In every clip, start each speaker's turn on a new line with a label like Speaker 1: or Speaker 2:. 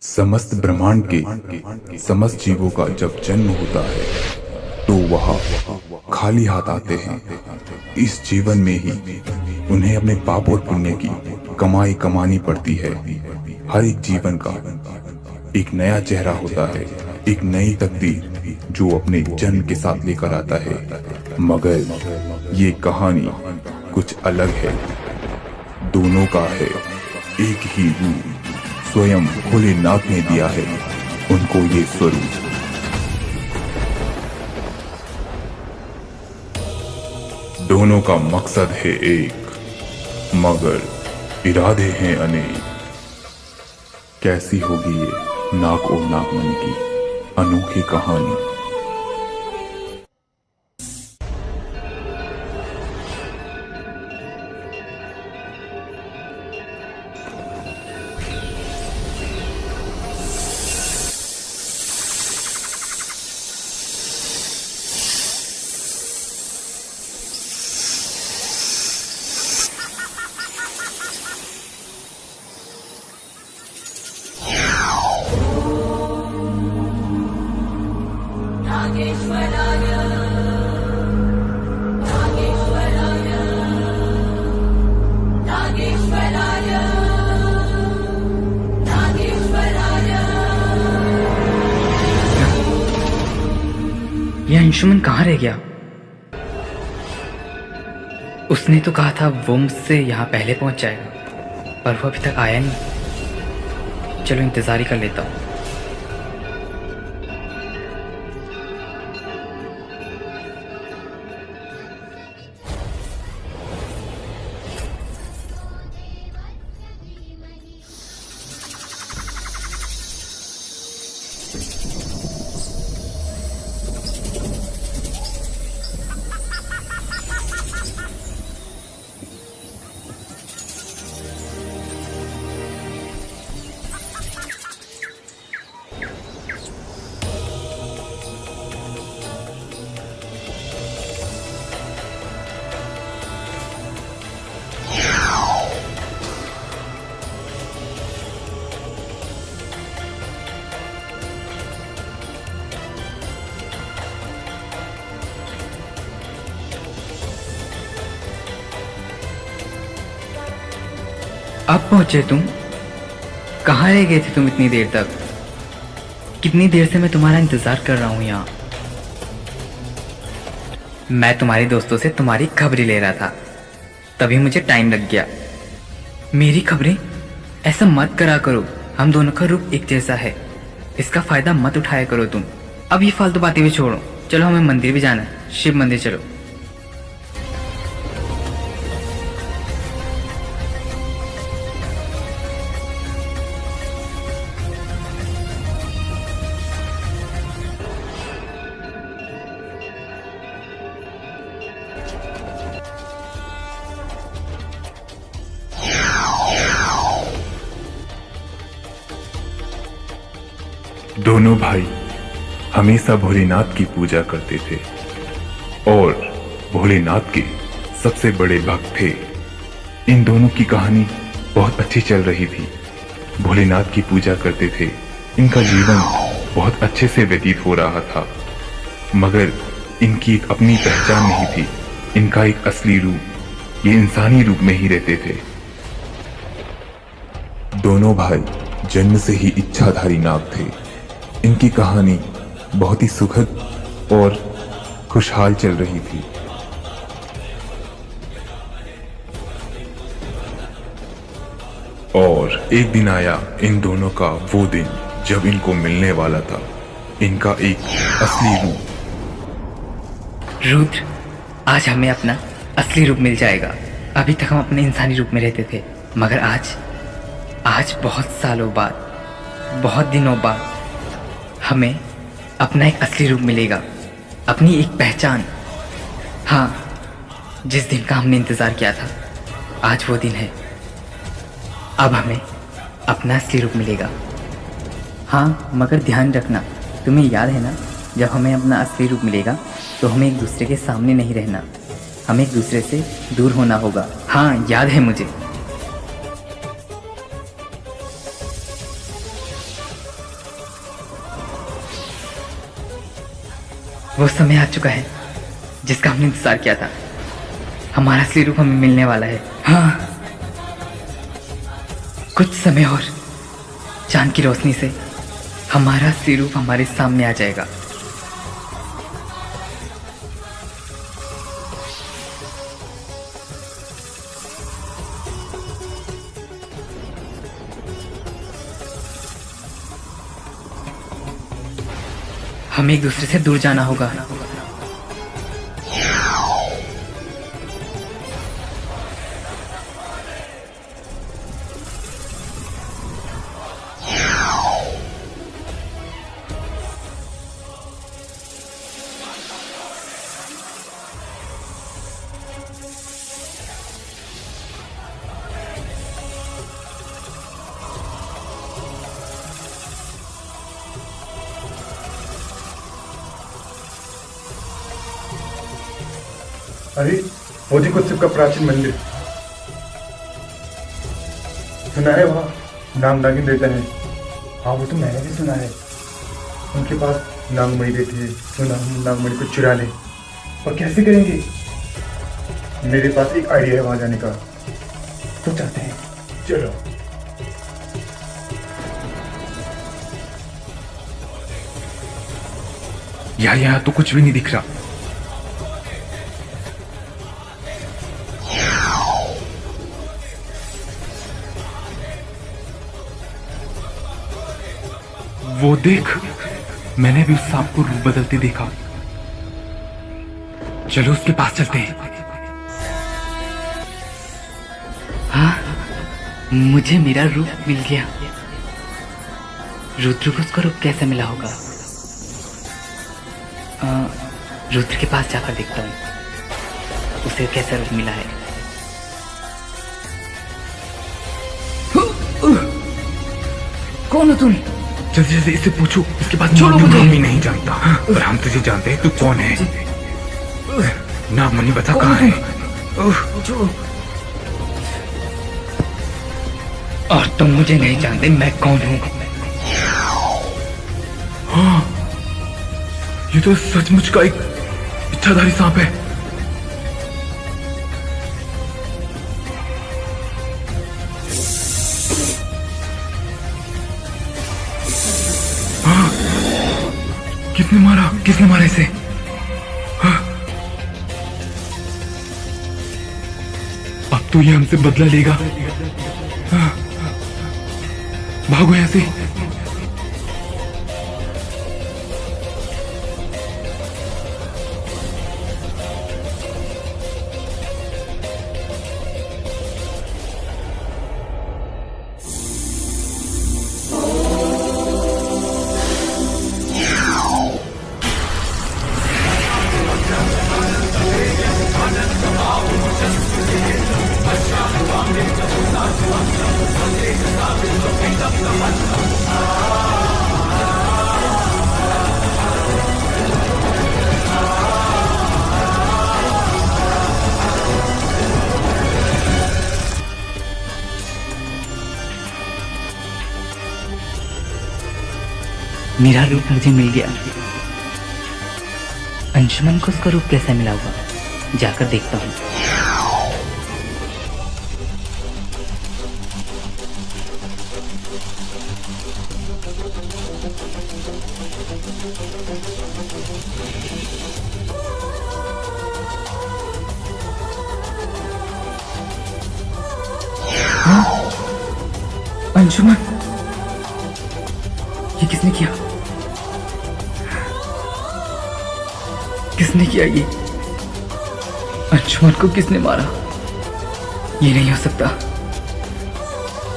Speaker 1: समस्त ब्रह्मांड के समस्त जीवों का जब जन्म होता है तो वह खाली हाथ आते हैं। इस जीवन में ही उन्हें अपने पाप और पुण्य की कमाई कमानी पड़ती है। हर एक जीवन का एक नया चेहरा होता है, एक नई तकदीर जो अपने जन्म के साथ लेकर आता है। मगर ये कहानी कुछ अलग है। दोनों का है एक ही रूप, स्वयं भोलेनाथ ने दिया है उनको ये स्वरूप। दोनों का मकसद है एक, मगर इरादे हैं अनेक। कैसी होगी ये नाग और नागमणि की अनोखी कहानी।
Speaker 2: यह अंशुमन कहाँ रह गया? उसने तो कहा था वो मुझसे यहाँ पहले पहुंच जाएगा, पर वो अभी तक आया नहीं। चलो इंतजार ही कर लेता हूँ। अब पहुंचे तुम? कहाँ रह गए थे तुम इतनी देर तक? कितनी देर से मैं तुम्हारा इंतजार कर रहा हूँ यहाँ। मैं तुम्हारे दोस्तों से तुम्हारी खबरें ले रहा था, तभी मुझे टाइम लग गया। मेरी खबरें? ऐसा मत करा करो, हम दोनों का रूप एक जैसा है, इसका फायदा मत उठाया करो तुम। अब ये फालतू बातें भी छोड़ो, चलो हमें मंदिर भी जाना है, शिव मंदिर चलो।
Speaker 1: दोनों भाई हमेशा भोलेनाथ की पूजा करते थे और भोलेनाथ के सबसे बड़े भक्त थे। इन दोनों की कहानी बहुत अच्छी चल रही थी। भोलेनाथ की पूजा करते थे, इनका जीवन बहुत अच्छे से व्यतीत हो रहा था। मगर इनकी एक अपनी पहचान नहीं थी, इनका एक असली रूप, ये इंसानी रूप में ही रहते थे। दोनों भाई जन्म से ही इच्छाधारी नाग थे। इनकी कहानी बहुत ही सुखद और खुशहाल चल रही थी। और एक दिन आया इन दोनों का वो दिन जब इनको मिलने वाला था इनका एक असली रूप।
Speaker 2: रुद्र, आज हमें अपना असली रूप मिल जाएगा। अभी तक हम अपने इंसानी रूप में रहते थे, मगर आज बहुत सालों बाद, बहुत दिनों बाद हमें अपना एक असली रूप मिलेगा, अपनी एक पहचान। हाँ, जिस दिन का हमने इंतज़ार किया था, आज वो दिन है। अब हमें अपना असली रूप मिलेगा। हाँ, मगर ध्यान रखना, तुम्हें याद है ना, जब हमें अपना असली रूप मिलेगा तो हमें एक दूसरे के सामने नहीं रहना, हमें एक दूसरे से दूर होना होगा। हाँ, याद है मुझे। वो समय आ चुका है जिसका हमने इंतजार किया था। हमारा असली रूप हमें मिलने वाला है। हाँ, कुछ समय और चांद की रोशनी से हमारा असली रूप हमारे सामने आ जाएगा। हमें एक दूसरे से दूर जाना होगा।
Speaker 3: अरे वो देखो शिव का प्राचीन मंदिर, सुना है वहाँ नाग नागिन रहते हैं। हाँ वो तो मैंने भी सुना है, उनके पास नागमणि रहती है, तो नागमणि को चुरा ले। और कैसे करेंगे? मेरे पास एक आइडिया है वहाँ जाने का, तो चलते हैं, चलो।
Speaker 1: यहाँ तो कुछ भी नहीं दिख रहा। वो देख, मैंने भी उस सांप को रूप बदलते देखा। चलो उसके पास चलते हैं।
Speaker 2: हाँ, मुझे मेरा रूप मिल गया। रुद्र को उसका रूप कैसे मिला होगा? रुद्र के पास जाकर देखता हूँ उसे कैसा रूप मिला है। कौन हो तुम?
Speaker 1: जल्दी जल्दी इससे पूछो, इसके बाद
Speaker 2: छोड़ो मुझे।
Speaker 1: नाम ही नहीं जानता, पर हम तुझे जानते हैं। तू कौन है? नागमणि बता कहाँ है?
Speaker 2: और तुम मुझे नहीं जानते मैं कौन हूँ।
Speaker 1: हाँ, ये तो सचमुच का एक इच्छाधारी सांप है। हाँ, किसने मारा इसे? हाँ, अब तो ये हमसे बदला लेगा। हाँ, भागो यहाँ से।
Speaker 2: मेरा रूप मुझे मिल गया। अंशुमन को उसका रूप कैसे मिला होगा? जाकर देखता हूँ। अंशुमन, ये किसने किया? किसने किया ये? अंशुमन को किसने मारा? ये नहीं हो सकता,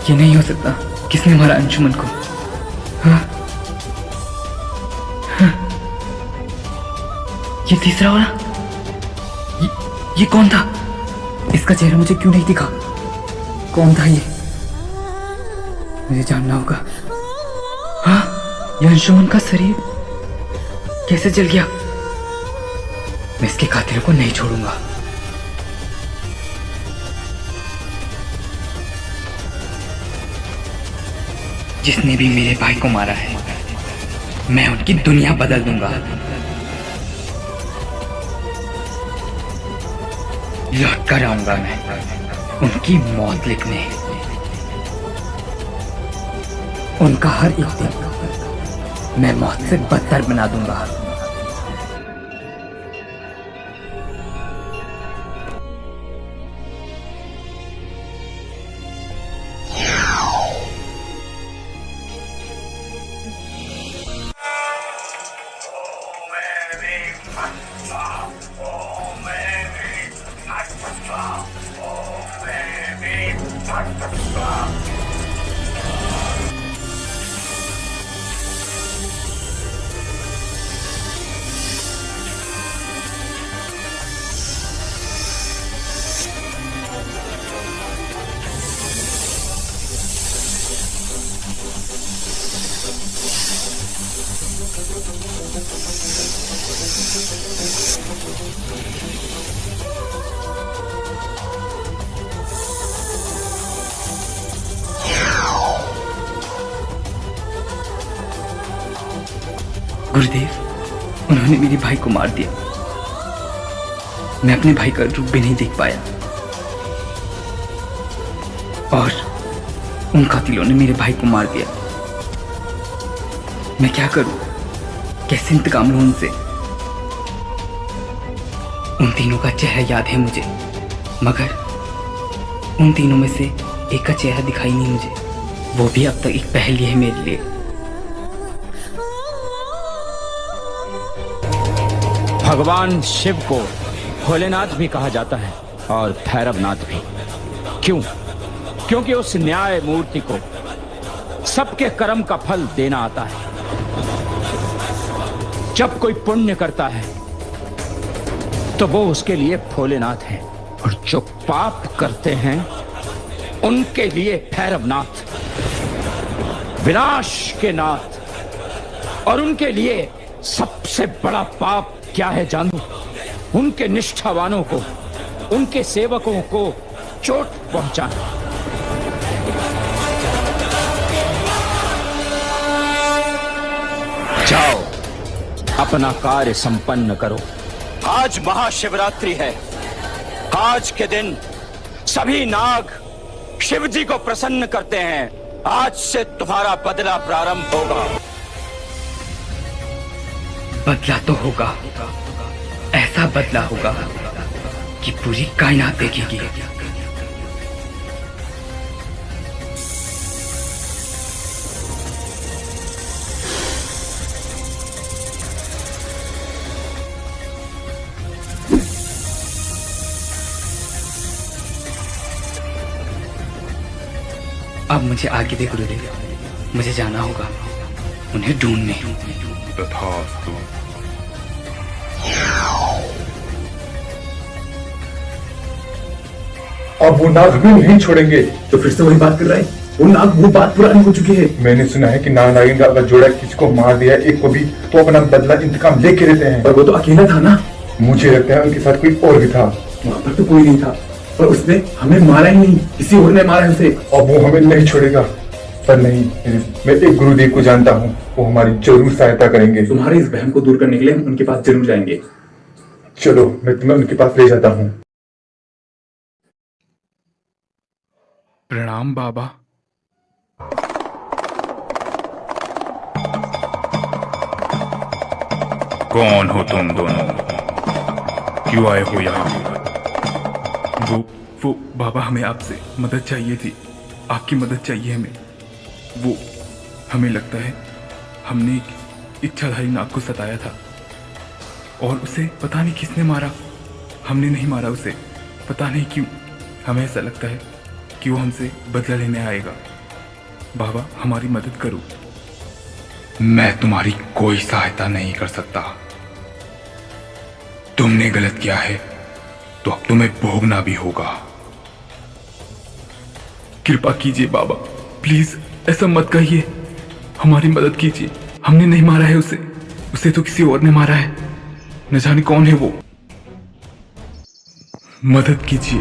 Speaker 2: ये नहीं हो सकता। किसने मारा अंशुमन को? हाँ? हाँ? ये तीसरा वाला, ये कौन था? इसका चेहरा मुझे क्यों नहीं दिखा? कौन था ये? मुझे जानना होगा। हाँ, ये अंशुमन का शरीर कैसे जल गया? मैं इसके कातिलों को नहीं छोड़ूंगा। जिसने भी मेरे भाई को मारा है, मैं उनकी दुनिया बदल दूंगा। लौट कर आऊंगा मैं उनकी मौत लिखने। उनका हर एक दिन मैं मौत से बदतर बना दूंगा। गुरुदेव, उन्होंने मेरे भाई को मार दिया। मैं अपने भाई का रूप भी नहीं देख पाया और उन कातिलों ने मेरे भाई को मार दिया। मैं क्या करूं? कैसे इंतकाम लूं उनसे? उन तीनों का चेहरा याद है मुझे, मगर उन तीनों में से एक का चेहरा दिखाई नहीं मुझे। वो भी अब तक एक पहेली है मेरे लिए।
Speaker 4: भगवान शिव को भोलेनाथ भी कहा जाता है और भैरवनाथ भी। क्यों? क्योंकि उस न्याय मूर्ति को सबके कर्म का फल देना आता है। जब कोई पुण्य करता है तो वो उसके लिए भोलेनाथ है, और जो पाप करते हैं उनके लिए भैरवनाथ, विनाश के नाथ। और उनके लिए सबसे बड़ा पाप क्या है जानू? उनके निष्ठावानों को, उनके सेवकों को चोट पहुंचाना। जाओ, अपना कार्य संपन्न करो। आज महाशिवरात्रि है। आज के दिन सभी नाग शिव जी को प्रसन्न करते हैं। आज से तुम्हारा बदला प्रारंभ होगा।
Speaker 2: बदला तो होगा, ऐसा बदला होगा कि पूरी कायनात देखेगी। अब मुझे आगे दे गुरुदेव, मुझे जाना होगा उन्हें ढूंढने।
Speaker 1: तथास्तु।
Speaker 3: अब वो नाग हमें नहीं छोड़ेंगे।
Speaker 5: तो फिर से वही बात कर रहा है। वो नाग, वो बात पुरानी हो चुकी है।
Speaker 3: मैंने सुना है कि नाग नागिन का अगर जोड़ा किसी को मार दिया एक को भी तो अपना बदला इंतकाम लेके रहते हैं।
Speaker 5: पर वो तो अकेला था ना।
Speaker 3: मुझे लगता है उनके साथ कोई और भी था।
Speaker 5: वहां पर तो कोई नहीं था, पर उसने हमें मारा ही नहीं, किसी और ने मारा है उसे।
Speaker 3: अब वो हमें नहीं छोड़ेगा। पर नहीं, मैं एक गुरुदेव को जानता हूँ, वो हमारी जरूर सहायता करेंगे।
Speaker 5: तुम्हारे इस वहम को दूर करने के लिए हम उनके पास जरूर जाएंगे।
Speaker 3: चलो, मैं तुम्हें उनके पास ले जाता हूँ।
Speaker 1: प्रणाम बाबा। कौन हो तुम दोनों? क्यों आए हो यहाँ? वो बाबा, हमें आपसे मदद चाहिए थी। आपकी मदद चाहिए हमें। वो हमें लगता है हमने एक इच्छाधारी नाग को सताया था और उसे पता नहीं किसने मारा। हमने नहीं मारा उसे, पता नहीं क्यों। हमें ऐसा लगता है कि वो हमसे बदला लेने आएगा। बाबा, हमारी मदद करो। मैं तुम्हारी कोई सहायता नहीं कर सकता। तुमने गलत किया है तो अब तुम्हें भोगना भी होगा। कृपा कीजिए बाबा, प्लीज ऐसा मत कहिए। हमारी मदद कीजिए। हमने नहीं मारा है उसे, उसे तो किसी और ने मारा है। न जाने कौन है वो। मदद कीजिए।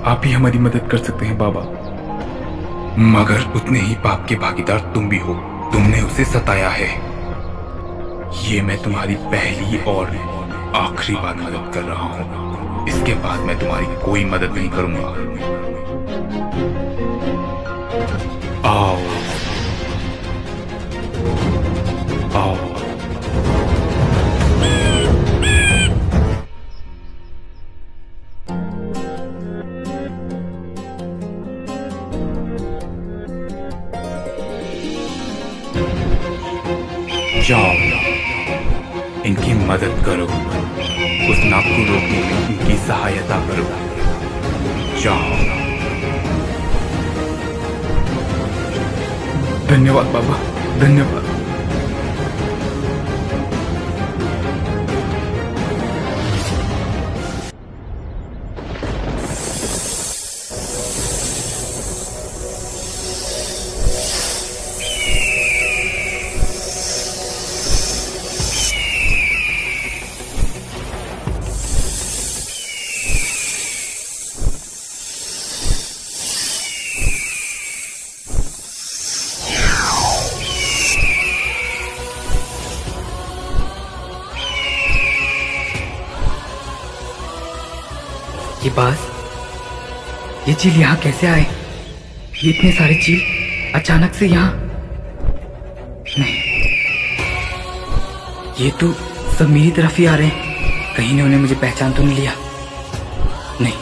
Speaker 1: आप ही हमारी मदद कर सकते हैं बाबा। मगर उतने ही पाप के भागीदार तुम भी हो। तुमने उसे सताया है। ये मैं तुम्हारी पहली और आखिरी बार मदद कर रहा हूं। इसके बाद मैं तुम्हारी कोई मदद नहीं करूंगा। आओ आओ। जाओ, इनकी मदद करो, उस नाग को रोकने में इनकी सहायता करो। जाओ।
Speaker 5: धन्यवाद बाबा, धन्यवाद।
Speaker 2: ये बाज, ये चील यहाँ कैसे आए? ये इतने सारे चील अचानक से यहाँ? नहीं, ये तो सब मेरी तरफ ही आ रहे हैं। कहीं इन्होंने मुझे पहचान तो नहीं लिया? नहीं।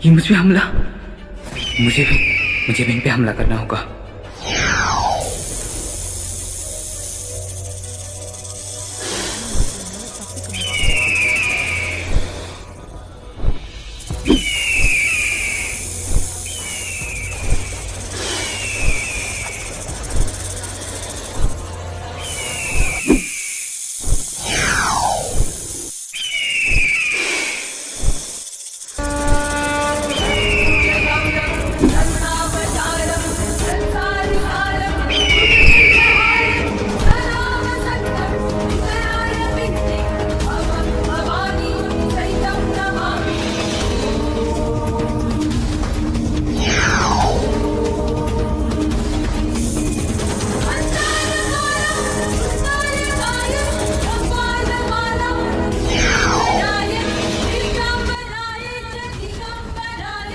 Speaker 2: ये मुझ पे हमला। मुझे भी इन पे हमला करना होगा।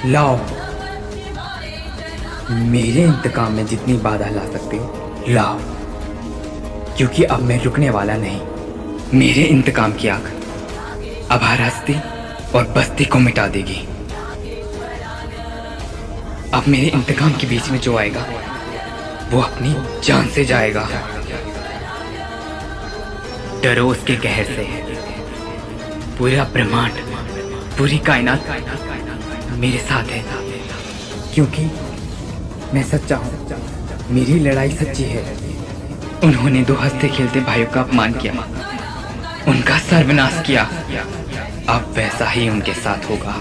Speaker 2: लाओ, मेरे इंतकाम में जितनी बाधा ला सकते हो लाओ, क्योंकि अब मैं रुकने वाला नहीं। मेरे इंतकाम की आग अब हर हस्ती और बस्ती को मिटा देगी। अब मेरे इंतकाम के बीच में जो आएगा वो अपनी जान से जाएगा। डरो उसके कहर से। पूरा ब्रह्मांड, पूरी कायनात मेरे साथ है, क्योंकि मैं सच्चा हूं। मेरी लड़ाई सच्ची है। उन्होंने दो हंसते खेलते भाइयों का अपमान किया, उनका सर्वनाश किया। अब वैसा ही उनके साथ होगा।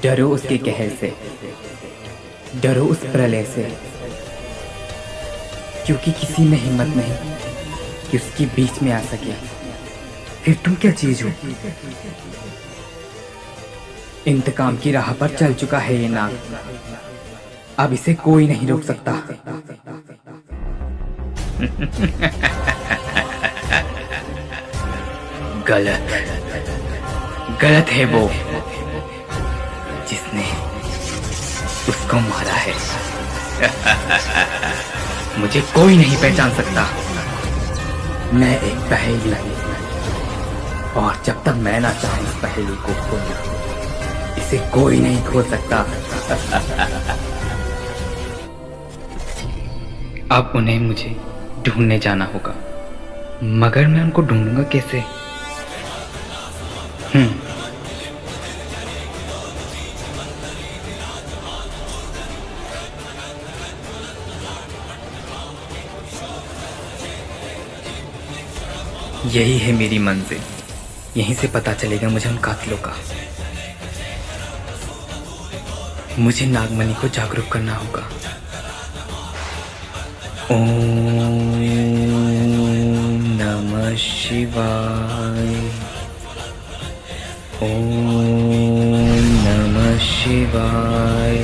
Speaker 2: डरो उसके कहर से, डरो उस प्रलय से, क्योंकि किसी में हिम्मत नहीं कि उसके बीच में आ सके। फिर तुम क्या चीज हो? इंतकाम की राह पर चल चुका है ये नाग, अब इसे कोई नहीं रोक सकता। गलत, गलत है वो जिसने उसको मारा है। मुझे कोई नहीं पहचान सकता। मैं एक पहेली हूं, और जब तक मैं ना चाहूं इस पहेली को खोलना, इसे कोई नहीं खोल सकता। अब उन्हें मुझे ढूंढने जाना होगा, मगर मैं उनको ढूंढूंगा कैसे? यही है मेरी मंजिल। यहीं से पता चलेगा मुझे उन कातिलों का। मुझे नागमणि को जागरूक करना होगा। ओम नमः शिवाय, ओम नमः शिवाय।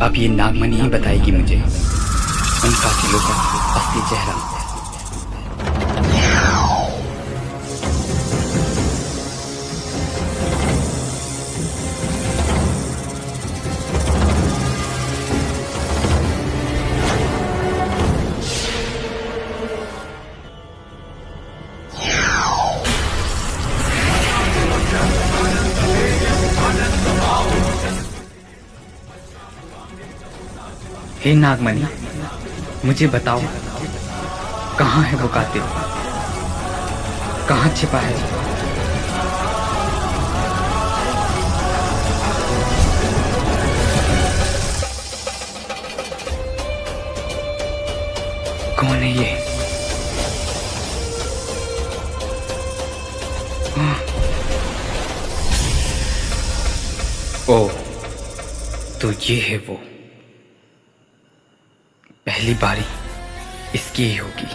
Speaker 2: अब ये नागमणि ही बताएगी मुझे उन कातिलों का असली चेहरा। हे नागमणि, मुझे बताओ कहाँ है वो कातिल, कहाँ छिपा है? कौन है ये? ओ, तो ये है वो। पहली बारी इसकी ही होगी।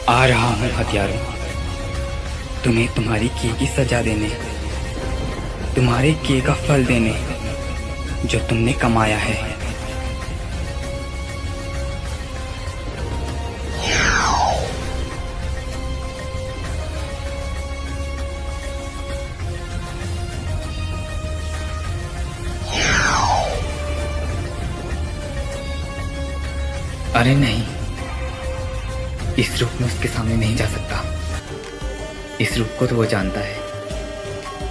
Speaker 2: आ रहा हूं हथियारों, तुम्हें तुम्हारी किए की सजा देने, तुम्हारे किए का फल देने जो तुमने कमाया है। अरे नहीं, इस रूप में उसके सामने नहीं जा सकता। इस रूप को तो वो जानता है,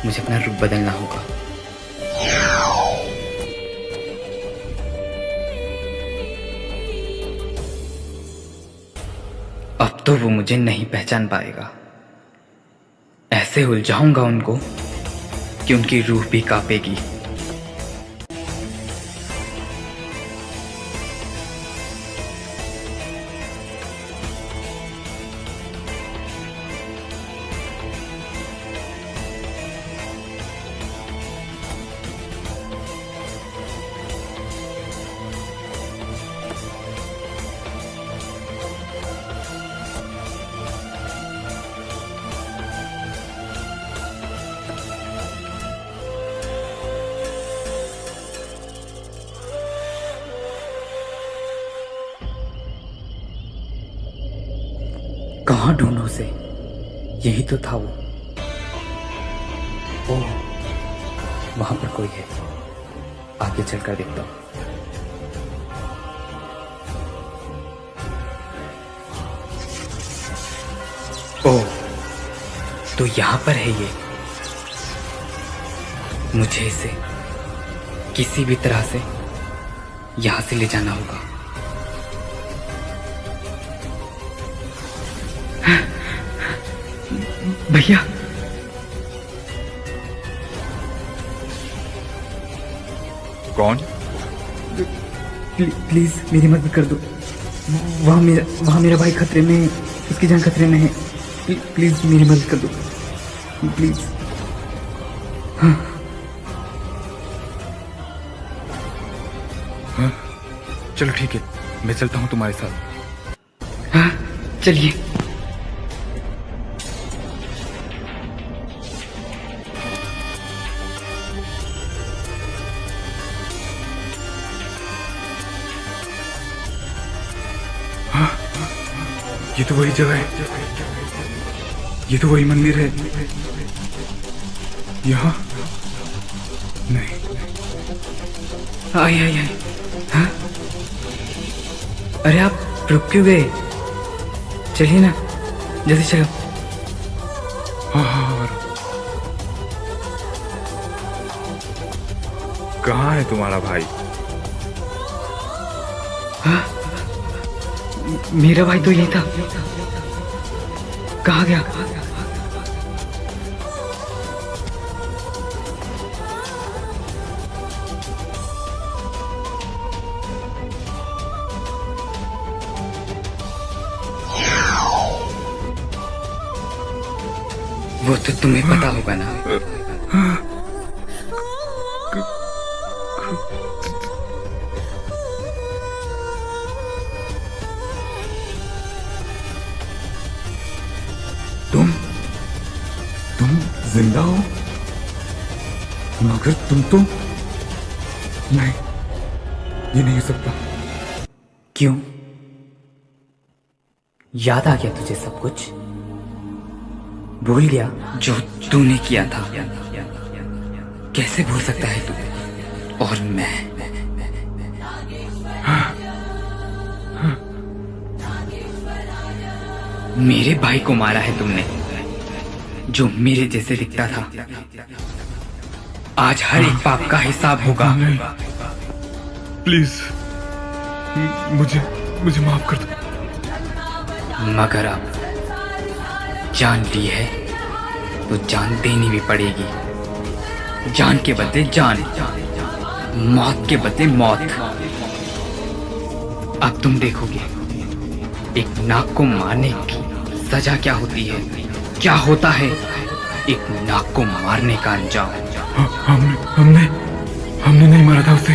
Speaker 2: मुझे अपना रूप बदलना होगा। अब तो वो मुझे नहीं पहचान पाएगा। ऐसे उलझाऊंगा उनको कि उनकी रूह भी कांपेगी। कहाँ ढूंढूं उसे? यही तो था वो। ओह, वहां पर कोई है, आगे चलकर देखता हूं। ओह, तो यहां पर है ये। मुझे इसे किसी भी तरह से यहां से ले जाना होगा। भैया,
Speaker 1: कौन?
Speaker 2: प्लीज मेरी मदद कर दो। वहाँ मेरा भाई खतरे में है, उसकी जान खतरे में है। प्लीज मेरी मदद कर दो, प्लीज। हाँ।
Speaker 1: हाँ? चलो ठीक है, मैं चलता हूँ तुम्हारे साथ।
Speaker 2: हाँ, चलिए।
Speaker 1: ये तो वही जगह है, ये तो वही मंदिर है। यहाँ नहीं।
Speaker 2: आए। हाँ? अरे आप रुक क्यों गए? चलिए ना, जल्दी चलो।
Speaker 1: हाँ। कहाँ है तुम्हारा भाई?
Speaker 2: हाँ? मेरा भाई तो यही था, कहाँ गया? वो तो तुम्हें पता होगा ना।
Speaker 1: जिंदा हो, मगर तुम तो नहीं, ये नहीं हो सकता।
Speaker 2: क्यों? याद आ गया तुझे सब कुछ? भूल गया जो तूने किया था? कैसे भूल सकता है तू? और मैं मेरे भाई को मारा है तुमने, जो मेरे जैसे दिखता था। आज हर एक पाप का हिसाब होगा।
Speaker 3: नहीं, प्लीज मुझे माफ कर दो।
Speaker 2: मगर अब जान ली है तो जान देनी भी पड़ेगी। जान के बदले जान, मौत के बदले मौत। अब तुम देखोगे एक नाग को मारने की सजा क्या होती है, क्या होता है एक नाग को मारने का अंजाम।
Speaker 3: हमने नहीं मारा था उसे।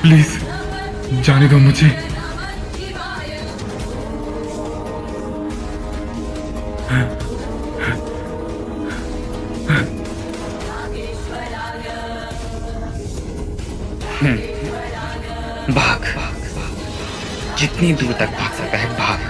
Speaker 3: प्लीज जाने दो मुझे।
Speaker 2: भाग, जितनी दूर तक भाग सकता है भाग।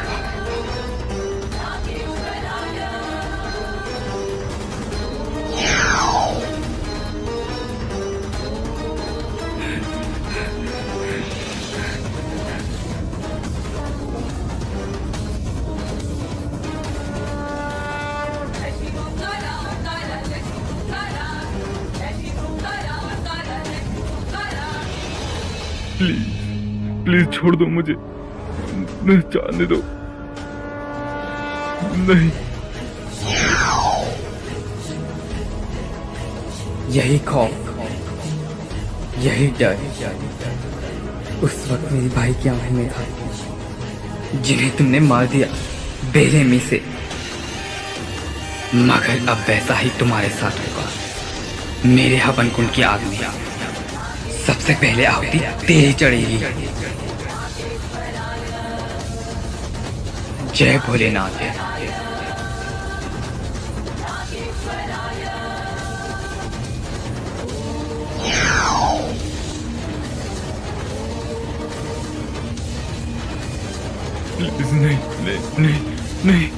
Speaker 3: प्लीज छोड़ दो मुझे, जाने दो। नहीं,
Speaker 2: यही खौफ, यही डर उस वक्त मेरे भाई की आंखों में था, जिन्हें तुमने मार दिया बेरहमी से। मगर अब वैसा ही तुम्हारे साथ होगा। मेरे हवन कुंड की आग में सबसे पहले आहुति तेरी चढ़ेगी। जय भोलेनाथ।
Speaker 3: प्लीज नहीं।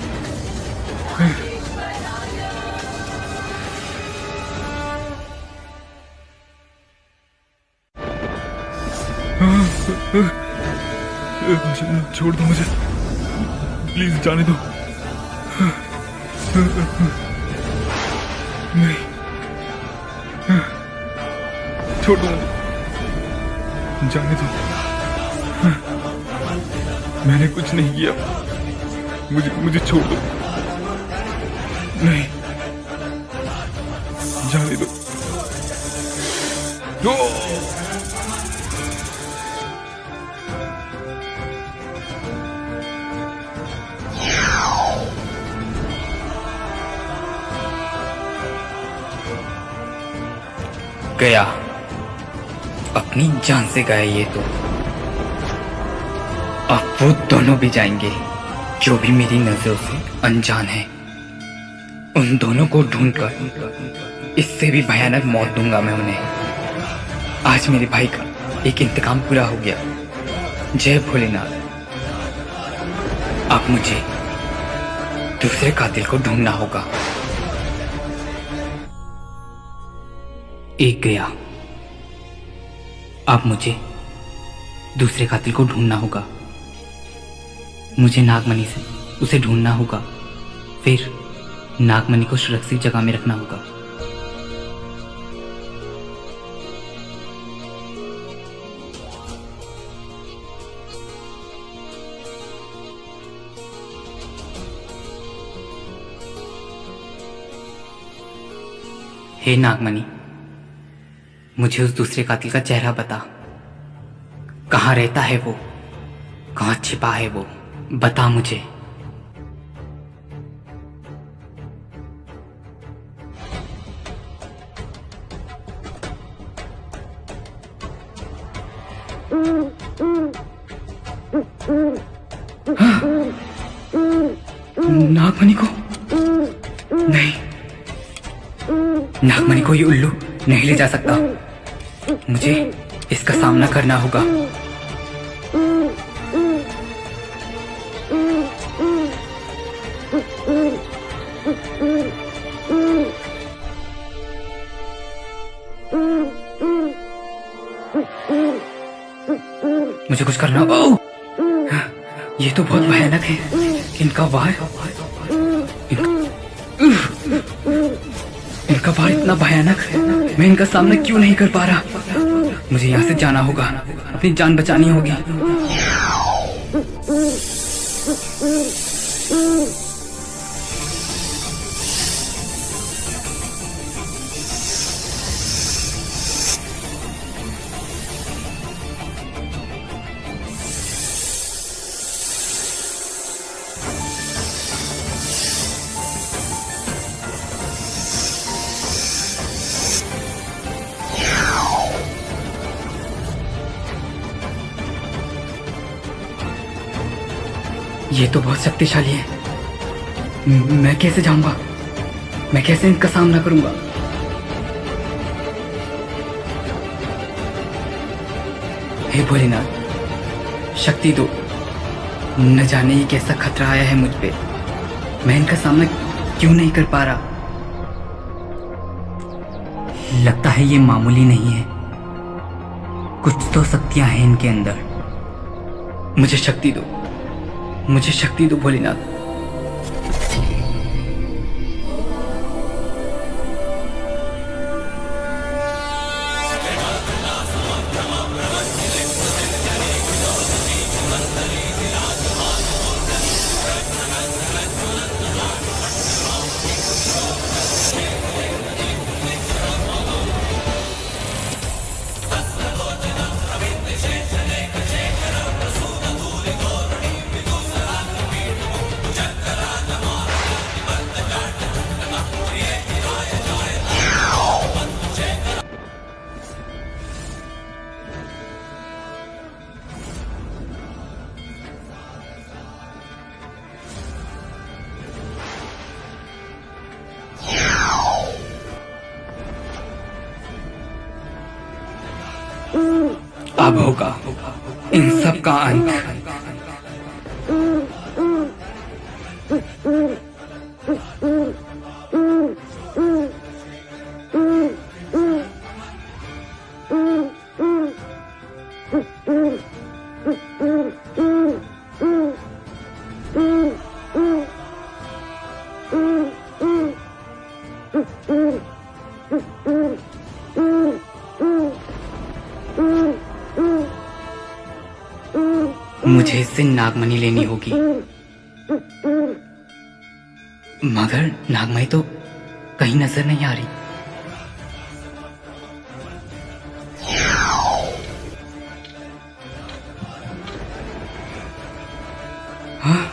Speaker 3: छोड़ दो मुझे, प्लीज जाने दो। नहीं, छोड़ दो मुझे, जाने दो। मैंने कुछ नहीं किया, मुझे छोड़ दो। नहीं, जाने दो।
Speaker 2: गया, अपनी जान से गया ये तो। अब वो दोनों भी जाएंगे जो भी मेरी नजरों से अनजान है। उन दोनों को ढूंढकर इससे भी भयानक मौत दूंगा मैं उन्हें। आज मेरे भाई का एक इंतकाम पूरा हो गया। जय भोलेनाथ। अब मुझे दूसरे कातिल को ढूंढना होगा। एक गया, अब मुझे दूसरे कातिल को ढूंढना होगा। मुझे नागमणि से उसे ढूंढना होगा, फिर नागमणि को सुरक्षित जगह में रखना होगा। हे नागमणि, मुझे उस दूसरे कातिल का चेहरा बता। कहाँ रहता है वो, कहाँ छिपा है वो, बता मुझे। नागमणि को नहीं, नागमणि को ये उल्लू नहीं ले जा सकता। मुझे इसका सामना करना होगा। मुझे कुछ करना होगा। ये तो बहुत भयानक है। इनका वार इतना भयानक है। मैं इनका सामना क्यों नहीं कर पा रहा? मुझे यहाँ से जाना होगा, अपनी जान बचानी होगी। ये तो बहुत शक्तिशाली है। मैं कैसे जाऊंगा? मैं कैसे इनका सामना करूंगा? हे भोलेनाथ, शक्ति दो। न जाने ये कैसा खतरा आया है मुझ पे। मैं इनका सामना क्यों नहीं कर पा रहा? लगता है ये मामूली नहीं है। कुछ तो शक्तियां हैं इनके अंदर। मुझे शक्ति दो, मुझे शक्ति दो भोलेनाथ। अब होगा इन सब का अंत। मुझे इससे नागमणि लेनी होगी, मगर नागमणि तो कहीं नजर नहीं आ रही। हाँ?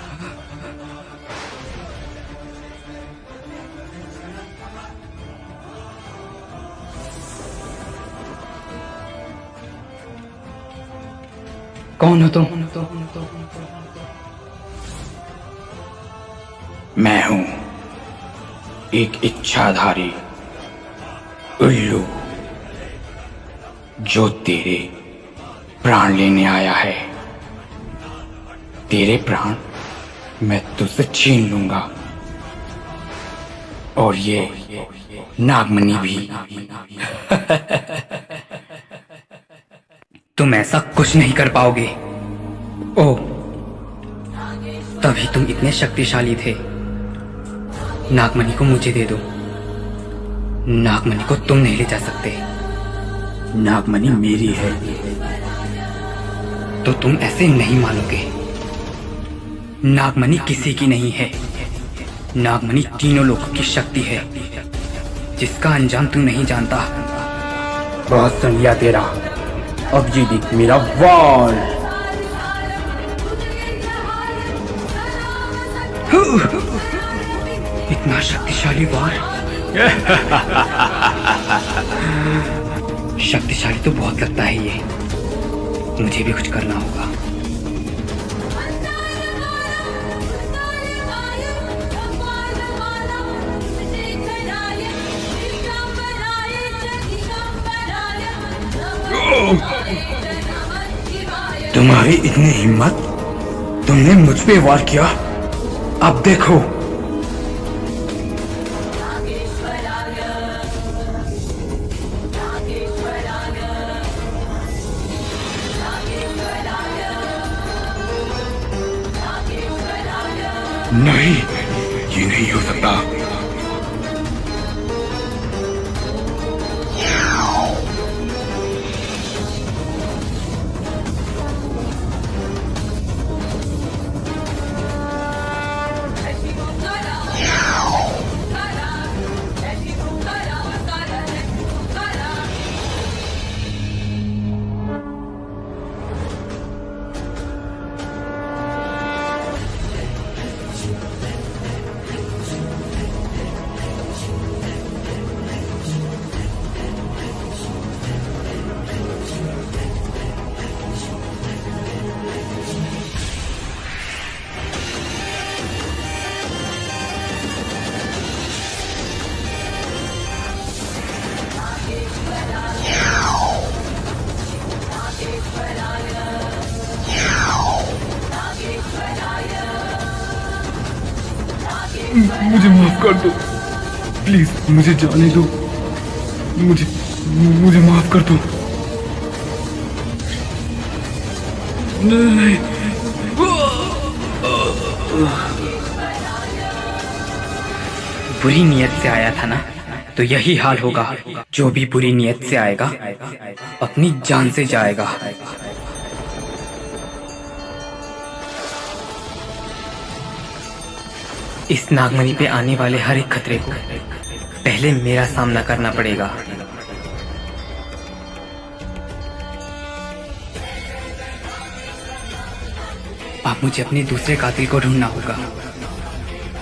Speaker 2: कौन हो तुम?
Speaker 6: मैं हूं एक इच्छाधारी उल्लू जो तेरे प्राण लेने आया है। तेरे प्राण मैं तुझसे छीन लूंगा और ये नागमणि भी।
Speaker 2: तुम ऐसा कुछ नहीं कर पाओगे। ओ, तभी तुम इतने शक्तिशाली थे। नागमणि को मुझे दे दो। नागमणि को तुम नहीं ले जा सकते।
Speaker 6: नागमणि मेरी है।
Speaker 2: तो तुम ऐसे नहीं मानोगे। नागमणि किसी की नहीं है। नागमणि तीनों लोगों की शक्ति है, जिसका अंजाम तू नहीं जानता।
Speaker 6: बहुत सुन लिया तेरा। अब ये देख मेरा वार।
Speaker 2: इतना शक्तिशाली वार। शक्तिशाली तो बहुत लगता है ये। मुझे भी कुछ करना होगा।
Speaker 6: तुम्हारी इतनी हिम्मत, तुमने मुझ पे वार किया। अब देखो। नहीं, ये नहीं हो सकता।
Speaker 5: मुझे माफ कर दो, प्लीज मुझे जाने दो। मुझे माफ कर दो। नहीं।
Speaker 2: बुरी नीयत से आया था ना, तो यही हाल होगा। जो भी बुरी नीयत से आएगा अपनी जान से जाएगा। इस नागमणि पे आने वाले हर एक खतरे को पहले मेरा सामना करना पड़ेगा। अब मुझे अपने दूसरे कातिल को ढूंढना होगा।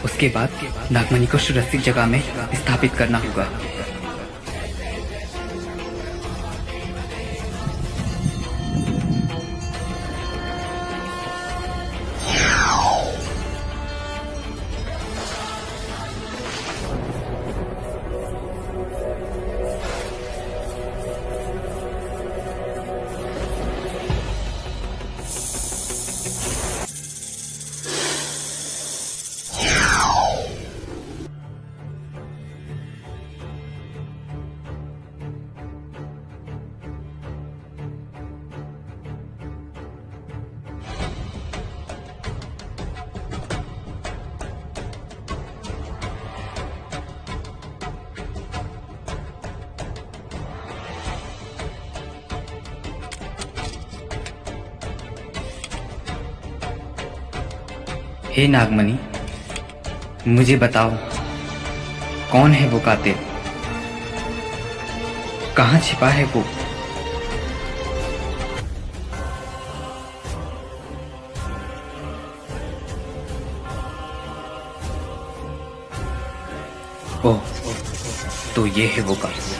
Speaker 2: उसके बाद नागमणि को सुरक्षित जगह में स्थापित करना होगा। हे नागमणि, मुझे बताओ कौन है वो कातिल? कहाँ छिपा है वो? ओह, तो ये है वो कातिल।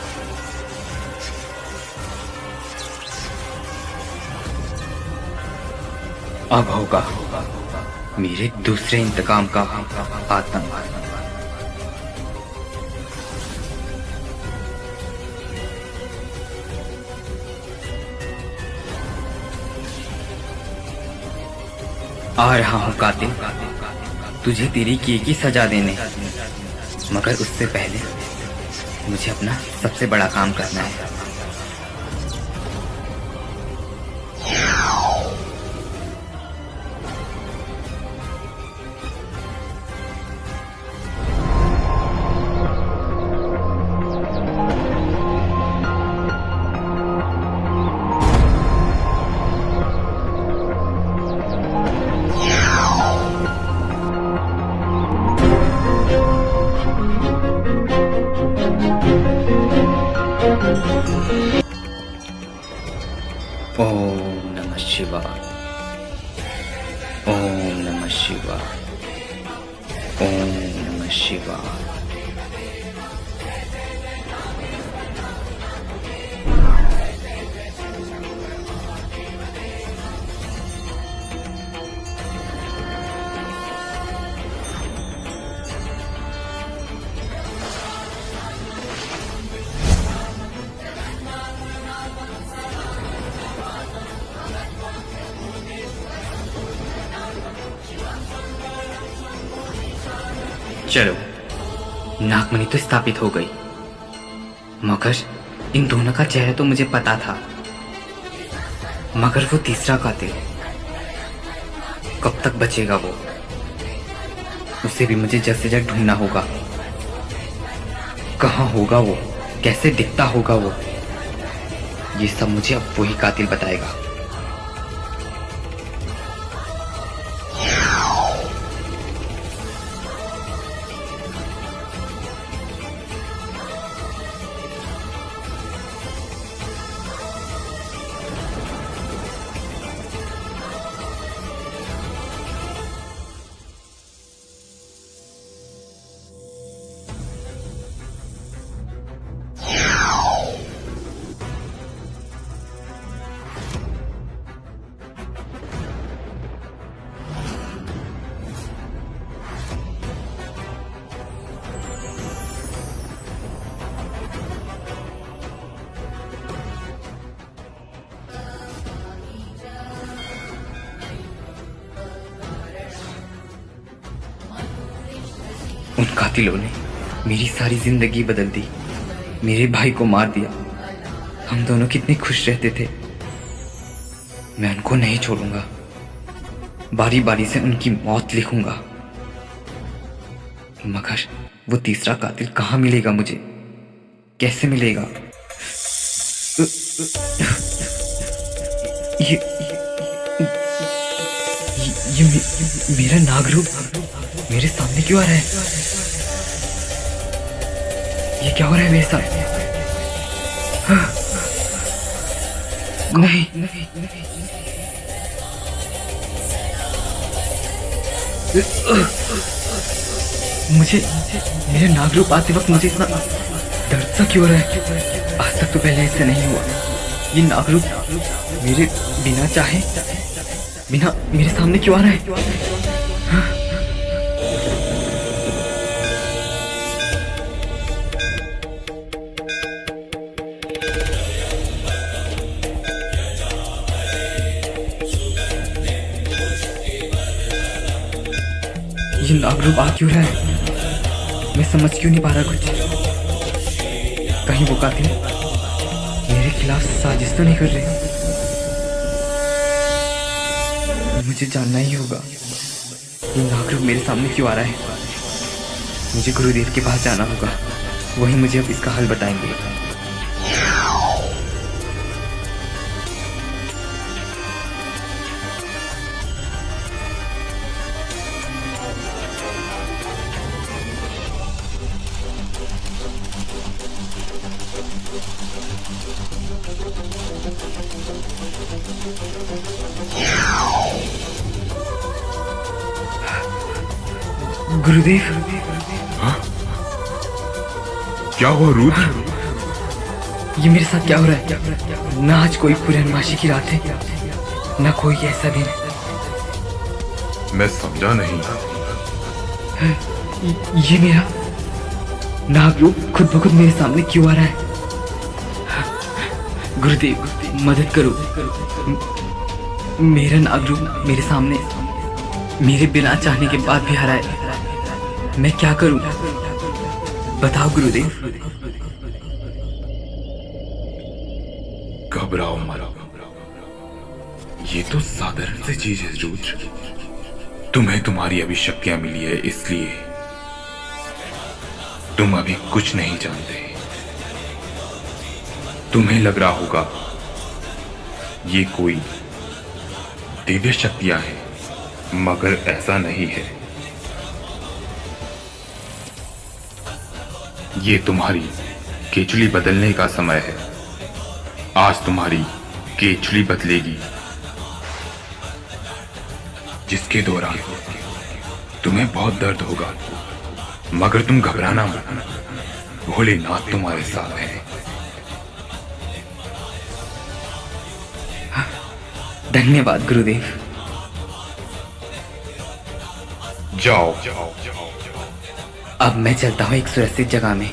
Speaker 2: अब होगा मेरे दूसरे इंतकाम का आतंक। आ रहा हूं कातिल, तुझे तेरी की सजा देने। मगर उससे पहले मुझे अपना सबसे बड़ा काम करना है। ओम नमः शिवाय, ओम नमः शिवाय, ओम नमः शिवाय। चलो, नागमणि तो स्थापित हो गई, मगर इन दोनों का चेहरा तो मुझे पता था। मगर वो तीसरा कातिल कब तक बचेगा? वो उसे भी मुझे जल्द से जल्द ढूंढना होगा। कहाँ होगा वो? कैसे दिखता होगा वो? ये सब मुझे अब वही कातिल बताएगा। उन कातिलों ने मेरी सारी जिंदगी बदल दी, मेरे भाई को मार दिया। हम दोनों कितने खुश रहते थे। मैं उनको नहीं छोड़ूंगा, बारी बारी से उनकी मौत लिखूंगा। मगर वो तीसरा कातिल कहाँ मिलेगा मुझे? कैसे मिलेगा? ये मेरा नागरूप मेरे सामने क्यों आ रहा है? ये क्या हो रहा है मेरे साथ? नहीं, मुझे मेरे नागरूप आते वक्त मुझे इतना दर्द सा क्यों हो रहा है? आज तक तो पहले ऐसा नहीं हुआ। ये नागरूप मेरे बिना चाहे, बिना मेरे सामने क्यों आ रहा है? ये नागरूप आ क्यों रहा है? मैं समझ क्यों नहीं पा रहा कुछ। कहीं वो कातिल मेरे खिलाफ साजिश तो नहीं कर रहे? मुझे जानना ही होगा ये नागरूप मेरे सामने क्यों आ रहा है। मुझे गुरुदेव के पास जाना होगा, वही मुझे अब इसका हल बताएंगे। गुरुदेव,
Speaker 1: हाँ? क्या हुआ रुद्र?
Speaker 2: ये मेरे साथ क्या हो रहा है? ना आज कोई पूर्णमासी की रात है, ना कोई ऐसा दिन।
Speaker 1: मैं समझा नहीं।
Speaker 2: ये मेरा नागरूप खुद ब खुद मेरे सामने क्यों आ रहा है? गुरुदेव, मदद करो। मेरा नागरूप मेरे सामने मेरे बिना चाहने के बाद भी आ रहा है। मैं क्या करूं? बताओ गुरुदेव।
Speaker 1: घबराओ मत, ये तो साधारण सी चीज है रुद्र। तुम्हें तुम्हारी अभी शक्तियां मिली है, इसलिए तुम अभी कुछ नहीं जानते। तुम्हें लग रहा होगा ये कोई दिव्य शक्तियां हैं, मगर ऐसा नहीं है। ये तुम्हारी केचुली बदलने का समय है। आज तुम्हारी केचुली बदलेगी, जिसके दौरान तुम्हें बहुत दर्द होगा। मगर तुम घबराना मत, भोलेनाथ तुम्हारे साथ है।
Speaker 2: धन्यवाद गुरुदेव।
Speaker 1: जाओ।
Speaker 2: अब मैं चलता हूँ एक सुरक्षित जगह में।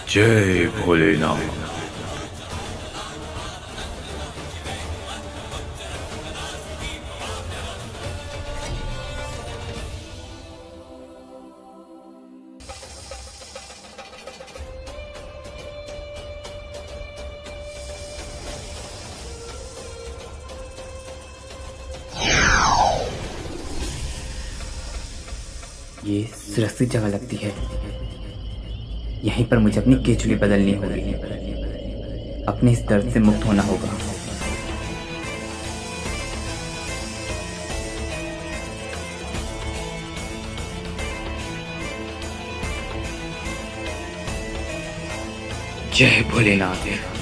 Speaker 1: जय भोलेनाथ।
Speaker 2: ये सुरक्षित जगह लगती है। यहीं पर मुझे अपनी केचुली बदलनी होगी, अपने इस दर्द से मुक्त होना होगा। जय भोलेनाथ।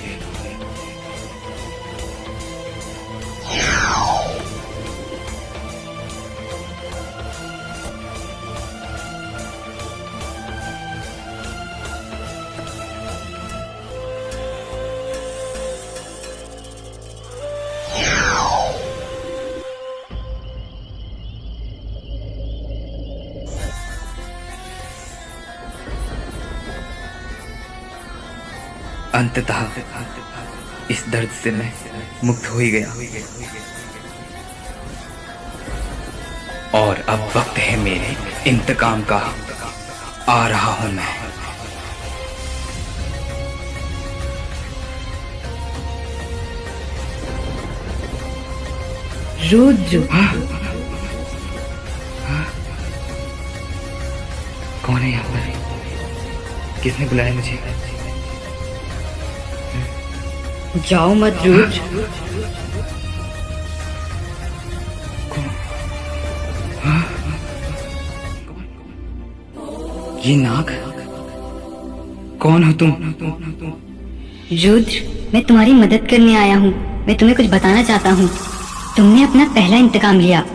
Speaker 2: अंततः इस दर्द से मैं मुक्त हो ही गया और अब वक्त है मेरे इंतकाम का। आ रहा हूं मैं।
Speaker 7: रुद्र,
Speaker 2: कौन है यहाँ पर? किसने बुलाया मुझे?
Speaker 7: जाओ मत रुद्र।
Speaker 2: ये नाग, कौन हो तुम?
Speaker 7: रुद्र, मैं तुम्हारी मदद करने आया हूँ। मैं तुम्हें कुछ बताना चाहता हूँ। तुमने अपना पहला इंतकाम लिया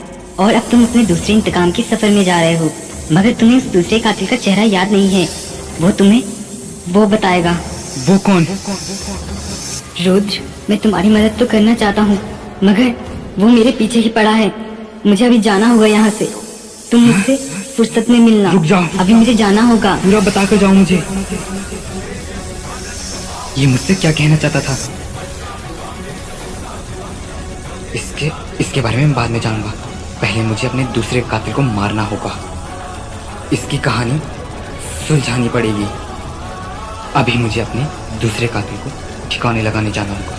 Speaker 7: और अब तुम अपने दूसरे इंतकाम के सफर में जा रहे हो, मगर तुम्हें उस दूसरे कातिल का चेहरा याद नहीं है। वो तुम्हें वो बताएगा।
Speaker 2: वो कौन?
Speaker 7: रुद्र, मैं तुम्हारी मदद तो करना चाहता हूँ, मगर वो मेरे पीछे ही पड़ा है। मुझे अभी जाना होगा यहाँ से। तुम मुझसे फुर्सत में मिलना।
Speaker 2: रुक जाओ।
Speaker 7: अभी मुझे जाना होगा।
Speaker 2: पूरा बता कर जाओ मुझे। ये मुझसे क्या कहना चाहता था? इसके बारे में मैं बाद में जानूंगा। पहले मुझे अपने दूसरे कातिल को मारना होगा। इसकी कहानी सुलझानी पड़ेगी। अभी मुझे अपने दूसरे कातिल को ठिकाने लगाने जाना होगा।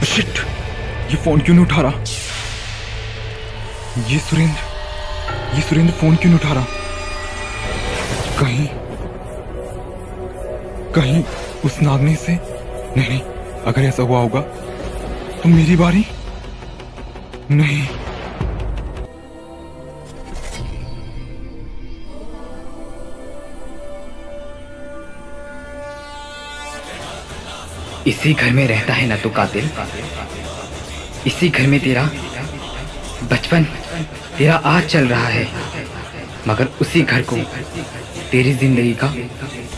Speaker 1: शिट, ये फोन क्यों नहीं उठा रहा? ये सुरेंद्र फोन क्यों नहीं उठा रहा? कहीं उस नागने से नहीं, अगर ऐसा हुआ होगा तो मेरी बारी नहीं।
Speaker 2: इसी घर में रहता है ना तू कातिल? इसी घर में तेरा बचपन, तेरा आज चल रहा है, मगर उसी घर को तेरी जिंदगी का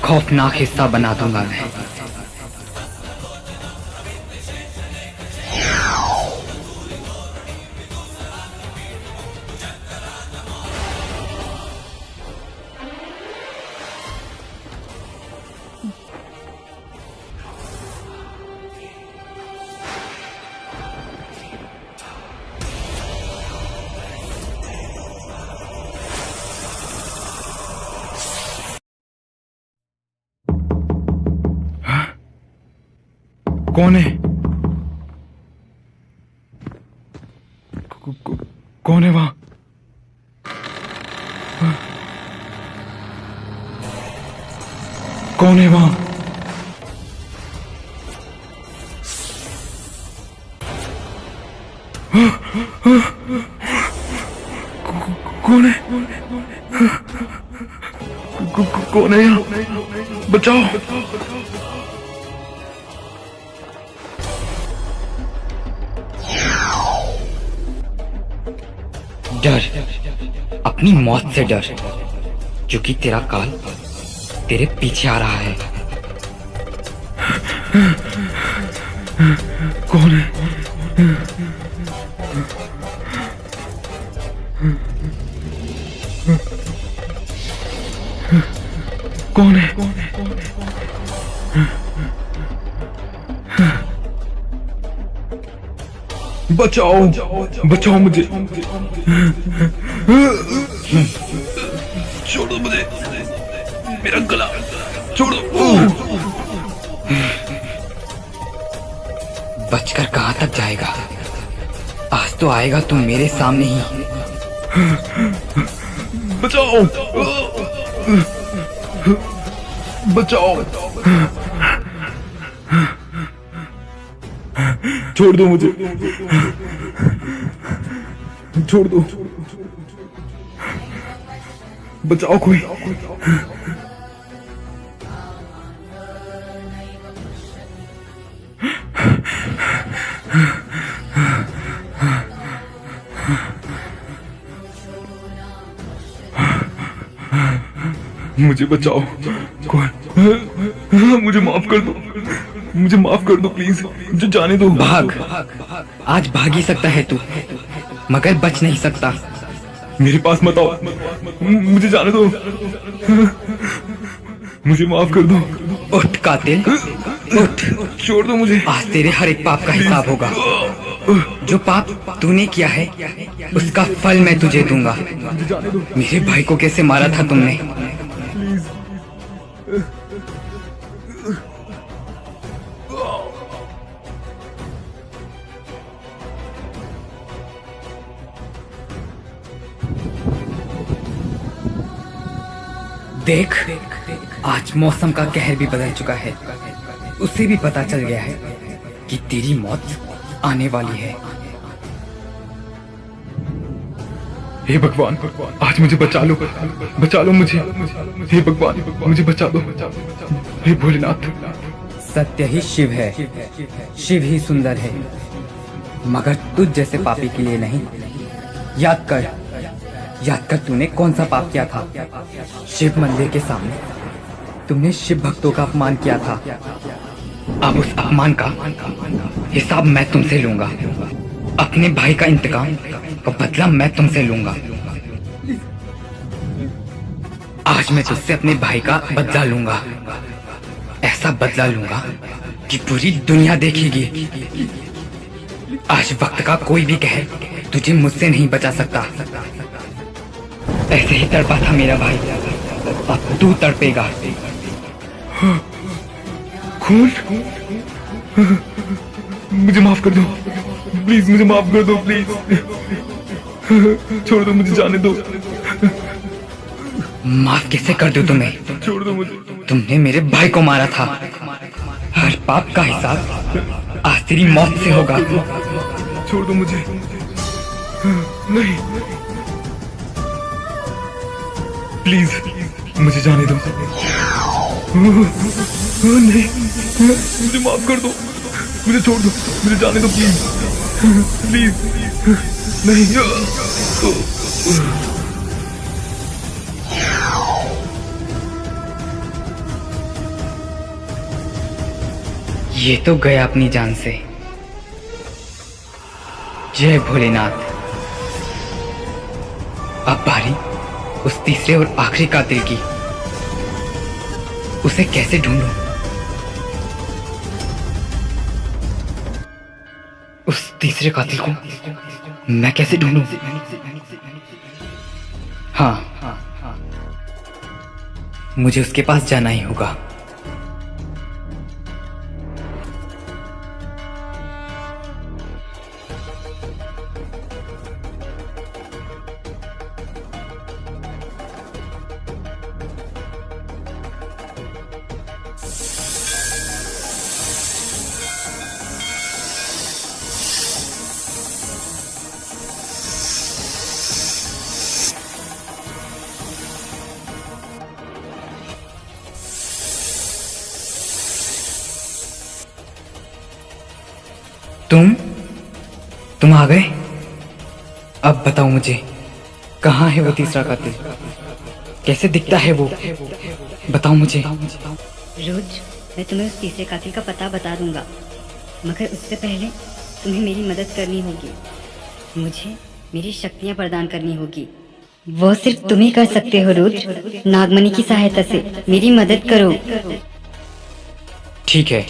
Speaker 2: खौफनाक हिस्सा बना दूंगा मैं।
Speaker 1: कौन है? कौन है वहां? कौन है वहां? कौन है? कौन है यहाँ? बचाओ!
Speaker 2: डर, अपनी मौत से डर, क्योंकि तेरा काल तेरे पीछे आ रहा है।
Speaker 1: कौन है? कौन है? बचाओ, बचाओ मुझे! छोड़ो मुझे, मेरा गला छोड़ो!
Speaker 2: बचकर कहाँ तक जाएगा? आज तो आएगा तू मेरे सामने ही।
Speaker 1: बचाओ, बचाओ, छोड़ दो मुझे, छोड़ दो, बचाओ कोई। मुझे बचाओ कोई, मुझे माफ कर दो, मुझे माफ कर दो प्लीज, मुझे जाने दो।
Speaker 2: भाग, आज भाग ही सकता है तू, मगर बच नहीं सकता।
Speaker 1: मेरे पास मत आओ, मुझे जाने दो, मुझे माफ कर दो।
Speaker 2: उठ कातिल, उठ,
Speaker 1: छोड़ दो मुझे।
Speaker 2: आज तेरे हर एक पाप का हिसाब होगा। जो पाप तूने किया है उसका फल मैं तुझे दूंगा। मेरे भाई को कैसे मारा था तुमने? देख, आज मौसम का कहर भी बदल चुका है। उसे भी पता चल गया है कि तेरी मौत आने वाली है।
Speaker 1: हे भगवान, आज मुझे बचा लो, बचा लो मुझे। हे भगवान, मुझे बचा दो। हे भोलेनाथ।
Speaker 2: सत्य ही शिव है, शिव ही सुंदर है, मगर तुझ जैसे पापी के लिए नहीं। याद कर, याद कर तूने कौन सा पाप किया था। शिव मंदिर के सामने तुमने शिव भक्तों का अपमान किया था। अब उस अपमान का हिसाब मैं तुमसे लूंगा। अपने भाई का इंतकाम का बदला मैं तुमसे लूंगा। आज मैं तुझसे अपने भाई का बदला लूंगा। ऐसा बदला लूंगा कि पूरी दुनिया देखेगी। आज वक्त का कोई भी कहे तुझे मुझसे नहीं बचा सकता। ऐसे ही तड़पा था मेरा भाई, अब तू तड़पेगा।
Speaker 1: खून, मुझे माफ कर दो प्लीज, मुझे माफ कर दो प्लीज, छोड़ दो मुझे, जाने दो।
Speaker 2: माफ कैसे कर दूं तुम्हें?
Speaker 1: छोड़ दो मुझे।
Speaker 2: तुमने मेरे भाई को मारा था। हर पाप का हिसाब आज तेरी मौत से होगा।
Speaker 1: छोड़ दो मुझे, नहीं प्लीज, मुझे जाने दो। नहीं, मुझे माफ कर दो, मुझे छोड़ दो, मुझे जाने दो प्लीज, प्लीज, नहीं।
Speaker 2: ये तो गया अपनी जान से। जय भोलेनाथ। अब बारी उस तीसरे और आखिरी कातिल की। उसे कैसे ढूंढूं? उस तीसरे कातिल को मैं कैसे ढूंढूं? हाँ, मुझे उसके पास जाना ही होगा। तुम आ गए? अब बताओ मुझे, कहाँ है वो तीसरा कातिल? कैसे दिखता है वो? बताओ मुझे।
Speaker 7: रुद्र, मैं तुम्हें उस तीसरे कातिल का पता बता दूंगा, मगर उससे पहले तुम्हें मेरी मदद करनी होगी। मुझे मेरी शक्तियां प्रदान करनी होगी। वो सिर्फ तुम ही कर सकते हो रुद्र। नागमणि की सहायता से मेरी मदद करो।
Speaker 2: ठीक है।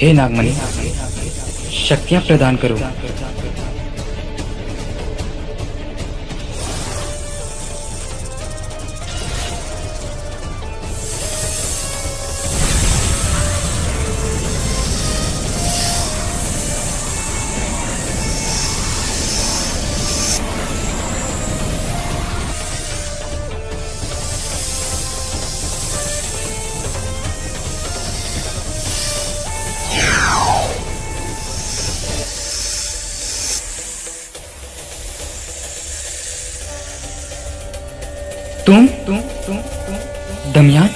Speaker 2: हे नागमणि, शक्तियां प्रदान करो। तुम दमियान?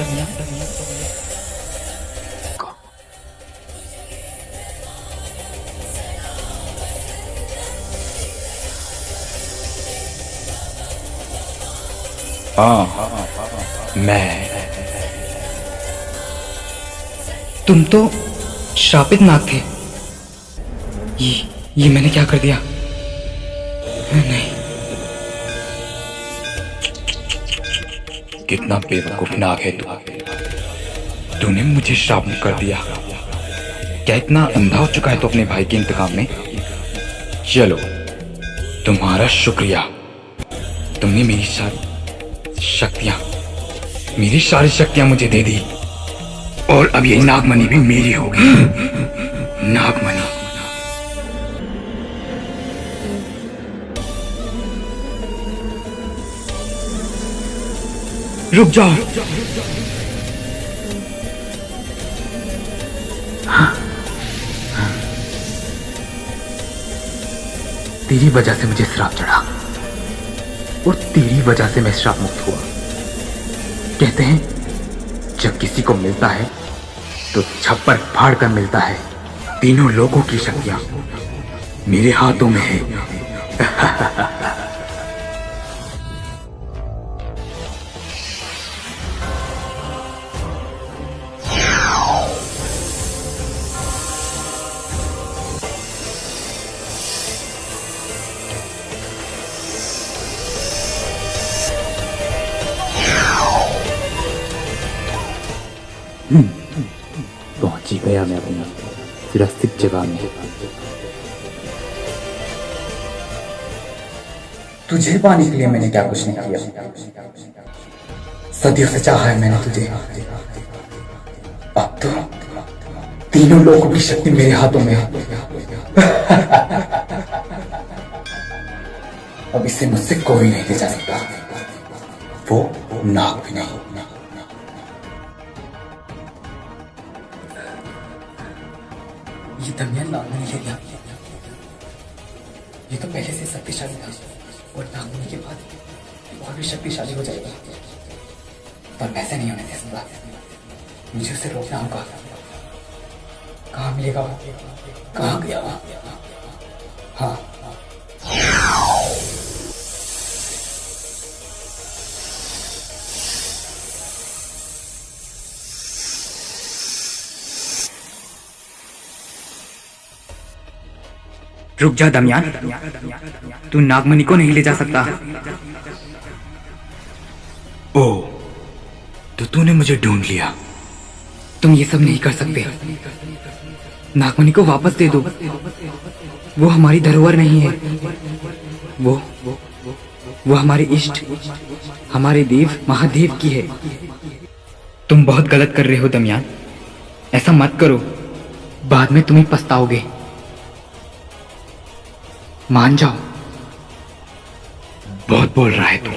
Speaker 6: मैं।
Speaker 2: तुम तो श्रापित नाग थे। ये मैंने क्या कर दिया? नहीं।
Speaker 6: कितना बेवकूफ नाग है तू। तूने मुझे श्राप कर दिया। क्या इतना अंधा हो चुका है तो अपने भाई के इंतकाम में? चलो, तुम्हारा शुक्रिया। तुमने मेरी सारी शक्तियां मुझे दे दी और अब ये नागमणि भी मेरी होगी। नागमणि।
Speaker 2: रुक जाओ।
Speaker 6: तेरी वजह से मुझे श्राप चढ़ा और तेरी वजह से मैं श्राप मुक्त हुआ। कहते हैं जब किसी को मिलता है तो छप्पर फाड़ कर मिलता है। तीनों लोगों की शक्तियां मेरे हाथों में है। पहुंच ही गया मैं अपनी सुरक्षित जगह में। तुझे पाने के लिए मैंने क्या कुछ नहीं किया। सदियों से चाहा है मैंने तुझे। अब तो तीनों लोगों की शक्ति मेरे हाथों में है। अब इसे मुझसे कोई नहीं ले जा सकता, वो नाग भी नहीं। ये दमियान नागमणि ले लिया। ये तो पहले से शक्तिशाली था और नागमणि के बाद और भी शक्तिशाली हो जाएगा, पर वैसे नहीं होने दे सकता। मुझे उसे रोकना होगा। कहाँ मिलेगा वो? कहाँ गया? हाँ,
Speaker 2: रुक जा दमियान, तू नागमणि को नहीं ले जा सकता।
Speaker 6: ओ, तो तूने मुझे ढूंढ लिया।
Speaker 2: तुम ये सब नहीं कर सकते। नागमणि को वापस दे दो। वो हमारी धरोहर नहीं है। वो हमारे इष्ट, हमारे देव महादेव की है। तुम बहुत गलत कर रहे हो दमियान। ऐसा मत करो, बाद में तुम्हें पछताओगे। मान जाओ।
Speaker 6: बहुत बोल रहा है तू।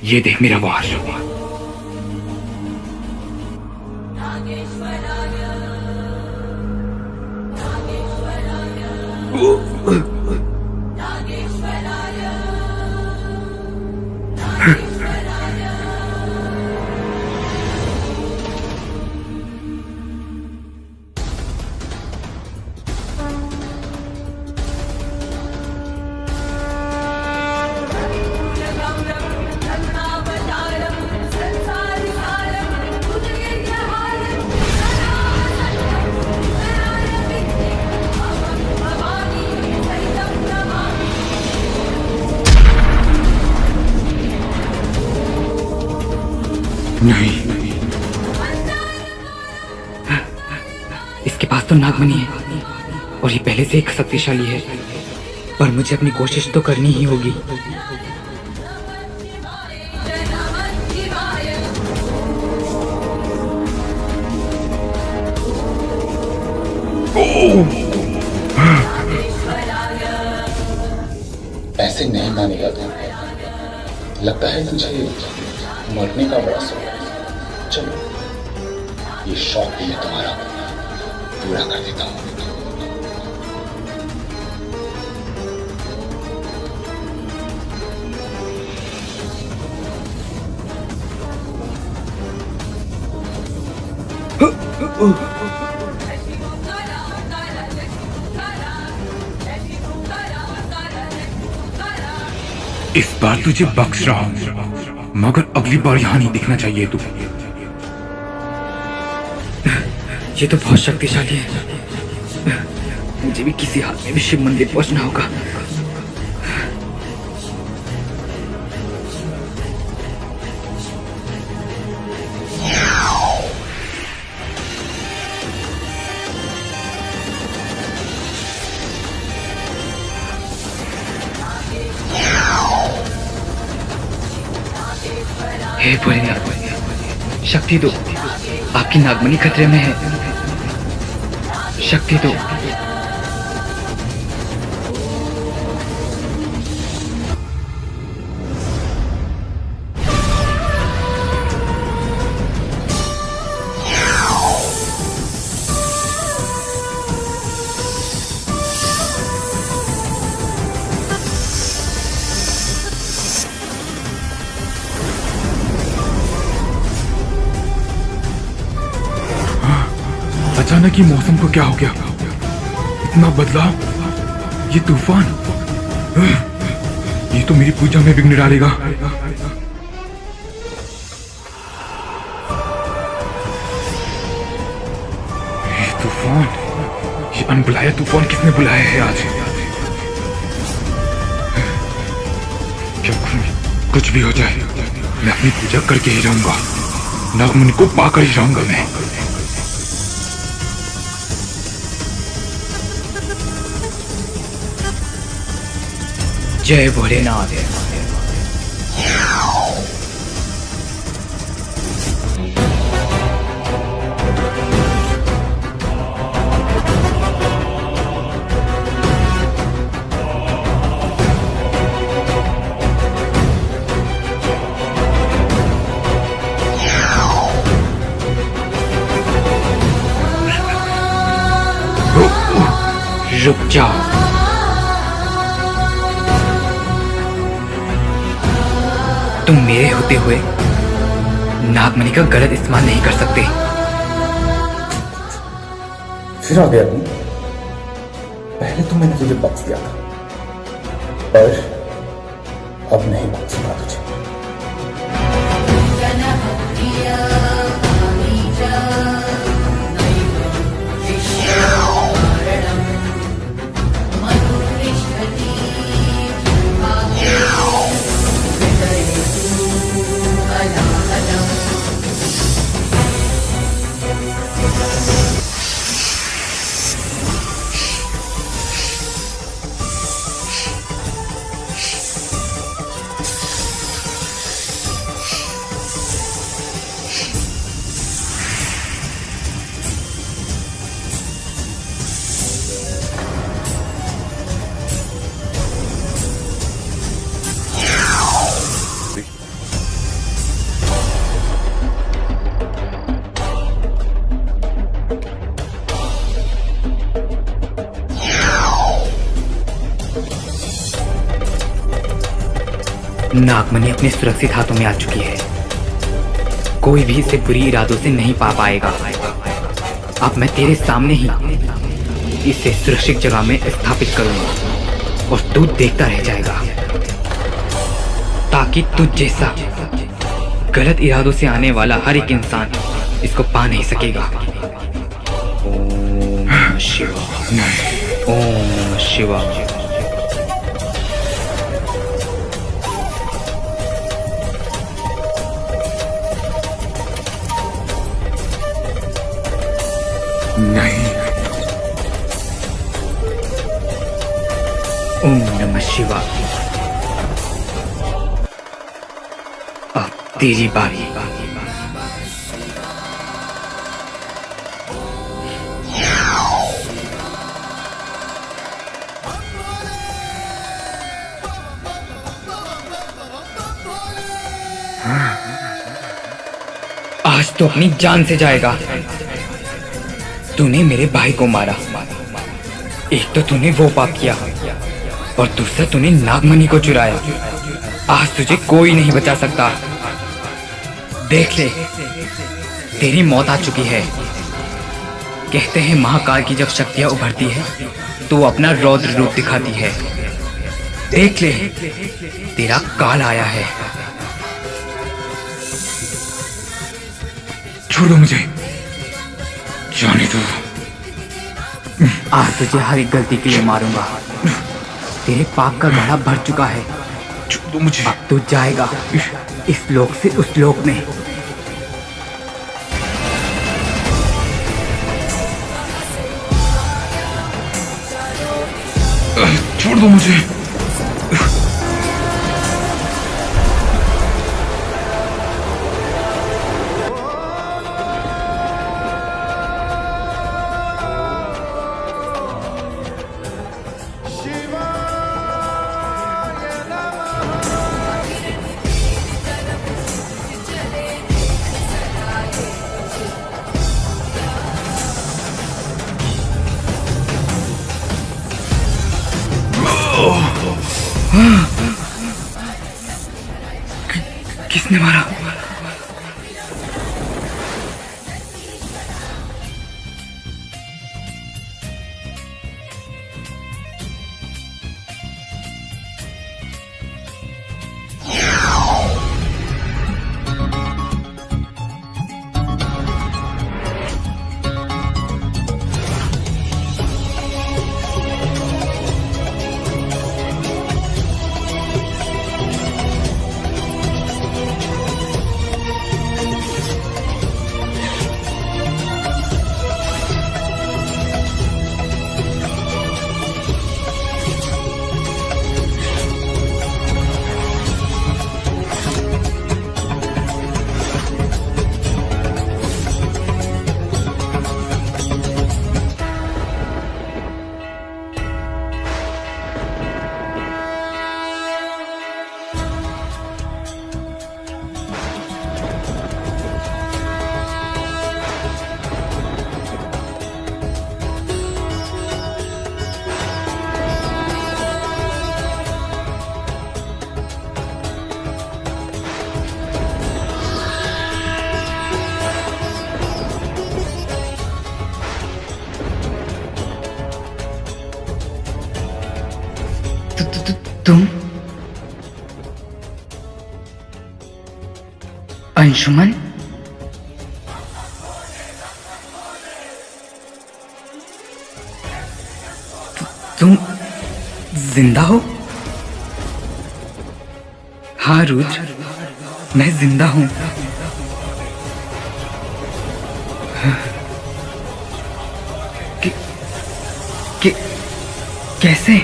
Speaker 6: ये देख मेरा वार।
Speaker 2: इसके पास तो नागमणि है और ये पहले से एक शक्तिशाली है, पर मुझे अपनी कोशिश तो करनी ही होगी।
Speaker 6: ऐसे नहीं मानेगा तू। लगता है तुझे मरने का बड़ा शौक है। चलो ये शौक भी मैं तुम्हारा पूरा कर देता हूँ।
Speaker 1: इस बार तुझे बख्श रहा हूं, मगर अगली बार यहां नहीं दिखना चाहिए तू।
Speaker 2: ये तो बहुत शक्तिशाली है, मुझे भी किसी हाल में भी शिव मंदिर पहुंचना होगा। हे भोलेनाथ, शक्ति दो, आपकी नागमणि खतरे में है, शक्ति दो।
Speaker 1: अचानक ही मौसम को क्या हो गया? इतना बदलाव, ये तूफान, ये तो मेरी पूजा में विघ्न डालेगा। ये तूफान, ये अनबुलाया तूफान किसने बुलाया है आज? क्या कुछ भी हो जाए, मैं अपनी पूजा करके ही रहूंगा, नागमणि को पाकर ही रहूंगा मैं।
Speaker 2: जय भोलेनाथ। रुक जाओ, तुम मेरे होते हुए नागमणि का गलत इस्तेमाल नहीं कर सकते।
Speaker 5: फिर आ गया तू। पहले तो मैंने तुझे बख्श दिया था, पर अब नहीं बख्शूंगा तुझे।
Speaker 2: नागमणि अपने सुरक्षित हाथों में आ चुकी है, कोई भी इसे बुरी इरादों से नहीं पा पाएगा। अब मैं तेरे सामने ही इसे सुरक्षित जगह में स्थापित करूंगा और तू देखता रह जाएगा, ताकि तुझ जैसा गलत इरादों से आने वाला हर एक इंसान इसको पा नहीं सकेगा। ओम शिवा, ओम शिवा।
Speaker 1: नहीं।
Speaker 2: ओम नमः शिवाय। अब तेरी बारी। आज तो अपनी जान से जाएगा। तूने मेरे भाई को मारा। एक तो तूने वो पाप किया और दूसरा तूने नागमणि को चुराया। आज तुझे कोई नहीं बचा सकता। देख ले, तेरी मौत आ चुकी है। कहते हैं महाकाल की जब शक्तियां उभरती है तो वो अपना रौद्र रूप दिखाती है। देख ले, तेरा काल आया है।
Speaker 1: छोड़ो मुझे, जाने दो।
Speaker 2: आज तुझे हर एक गलती के लिए मारूंगा। तेरे पाप का घड़ा भर चुका है।
Speaker 1: छोड़ो मुझे।
Speaker 2: अब तू जाएगा इस लोक से उस लोक में।
Speaker 1: छोड़ दो मुझे।
Speaker 2: किसने मारा? तुम अंशुमन? तुम जिंदा हो? हाँ रुद्र, मैं जिंदा हूं। कैसे?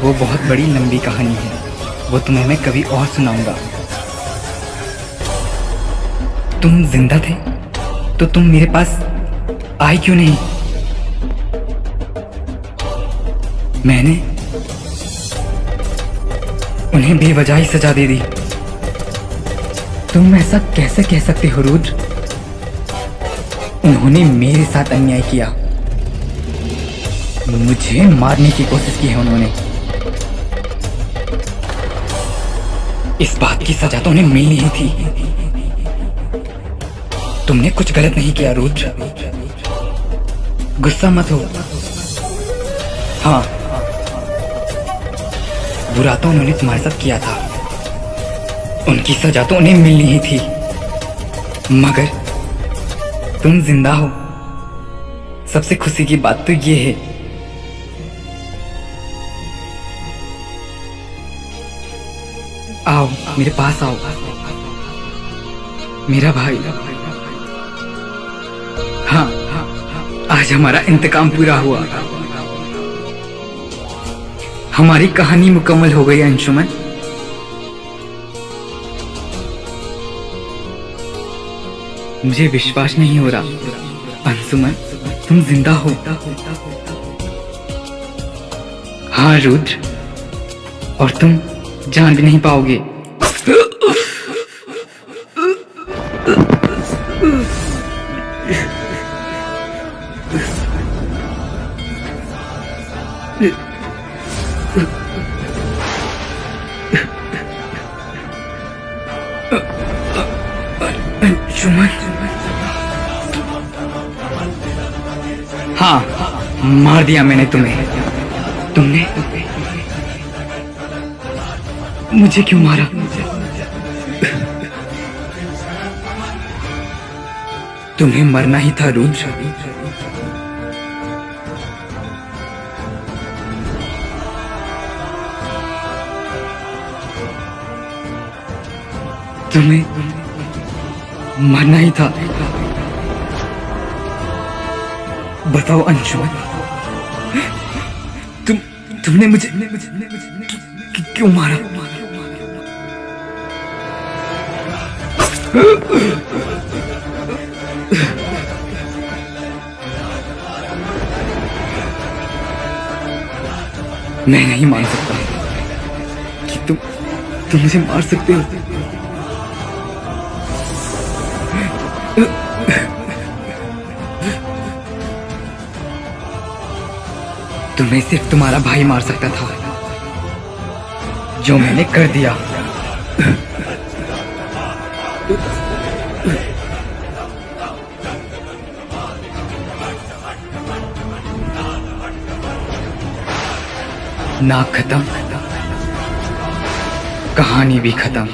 Speaker 2: वो बहुत बड़ी लंबी कहानी है, वो तुम्हें मैं कभी और सुनाऊंगा। तुम जिंदा थे तो तुम मेरे पास आए क्यों नहीं? मैंने उन्हें बेवजह ही सजा दे दी। तुम ऐसा कैसे कह सकते हो रुद्र? उन्होंने मेरे साथ अन्याय किया, मुझे मारने की कोशिश की है उन्होंने। इस बात की सजा तो उन्हें मिलनी ही थी। तुमने कुछ गलत नहीं किया रुद्र, गुस्सा मत हो। हाँ, बुरा तो उन्होंने तुम्हारे साथ किया था, उनकी सजा तो उन्हें मिलनी ही थी। मगर तुम जिंदा हो, सबसे खुशी की बात तो ये है। आओ मेरे पास आओ, मेरा भाई। आज हमारा इंतकाम पूरा हुआ। हमारी कहानी मुकम्मल हो गई अंशुमन। मुझे विश्वास नहीं हो रहा अंशुमन, तुम जिंदा हो। हाँ रुद्र, और तुम जान भी नहीं पाओगे। अंशुमन, हाँ मार दिया मैंने तुम्हें। तुमने मुझे क्यों मारा? तुम्हें मरना ही था रुद्र। तुम्हें मरना ही था। बताओ अंशुमन, तुमने मुझे क्यों मारा? मैं नहीं मान सकता कि तुम मुझे मार सकते हो। तुम्हें सिर्फ तुम्हारा भाई मार सकता था, जो मैंने कर दिया। नाक खत्म, कहानी भी खत्म।